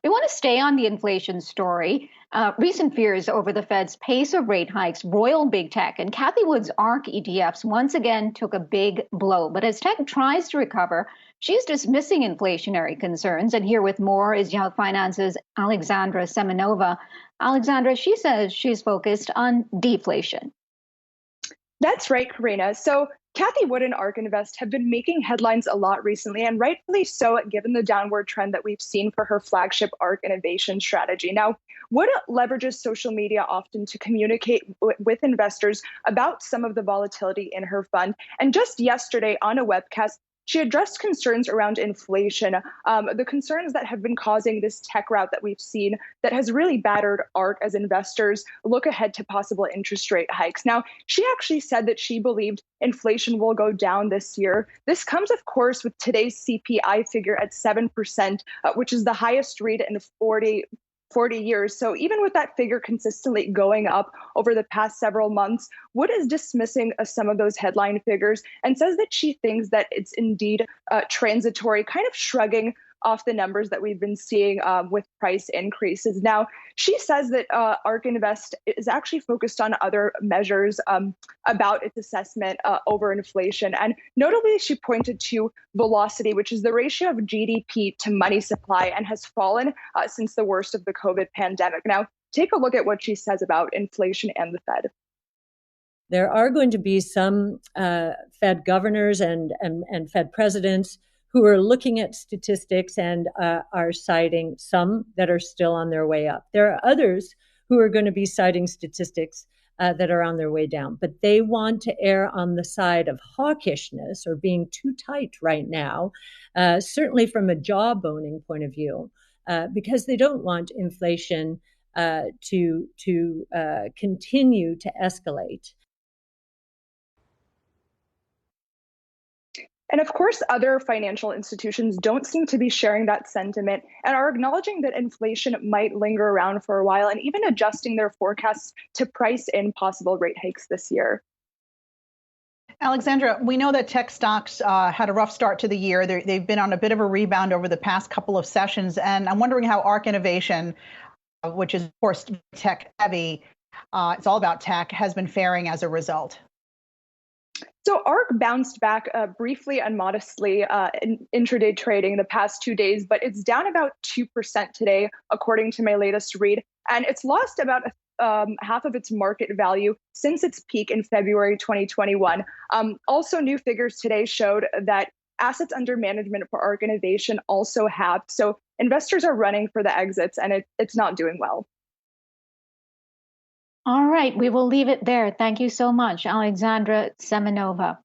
We want to stay on the inflation story. Recent fears over the Fed's pace of rate hikes roil big tech, and Cathie Wood's ARK ETFs once again took a big blow. But as tech tries to recover, she's dismissing inflationary concerns. And here with more is Yahoo Finance's Alexandra Semenova. Alexandra, she says she's focused on deflation. That's right, Karina. So Cathie Wood and ARK Invest have been making headlines a lot recently, and rightfully so, given the downward trend that we've seen for her flagship ARK innovation strategy. Now, Wood leverages social media often to communicate with investors about some of the volatility in her fund. And just yesterday on a webcast, she addressed concerns around inflation, the concerns that have been causing this tech rout that we've seen that has really battered ARK as investors look ahead to possible interest rate hikes. Now, she actually said that she believed inflation will go down this year. This comes, of course, with today's CPI figure at 7%, which is the highest read in 40 years. So even with that figure consistently going up over the past several months, Wood is dismissing some of those headline figures and says that she thinks that it's indeed transitory, kind of shrugging off the numbers that we've been seeing with price increases. Now, she says that ARK Invest is actually focused on other measures about its assessment over inflation. And notably, she pointed to velocity, which is the ratio of GDP to money supply, and has fallen since the worst of the COVID pandemic. Now, take a look at what she says about inflation and the Fed. There are going to be some Fed governors and Fed presidents who are looking at statistics and are citing some that are still on their way up. There are others who are going to be citing statistics that are on their way down, but they want to err on the side of hawkishness or being too tight right now, certainly from a jawboning point of view, because they don't want inflation to continue to escalate. And of course, other financial institutions don't seem to be sharing that sentiment and are acknowledging that inflation might linger around for a while and even adjusting their forecasts to price in possible rate hikes this year. Alexandra, we know that tech stocks had a rough start to the year. They've been on a bit of a rebound over the past couple of sessions. And I'm wondering how ARK Innovation, which is, of course, tech heavy, it's all about tech, has been faring as a result. So ARK bounced back briefly and modestly in intraday trading the past 2 days, but it's down about 2% today, according to my latest read. And it's lost about half of its market value since its peak in February 2021. Also, new figures today showed that assets under management for ARK Innovation also have. So investors are running for the exits, and it's not doing well. All right, we will leave it there. Thank you so much, Alexandra Semenova.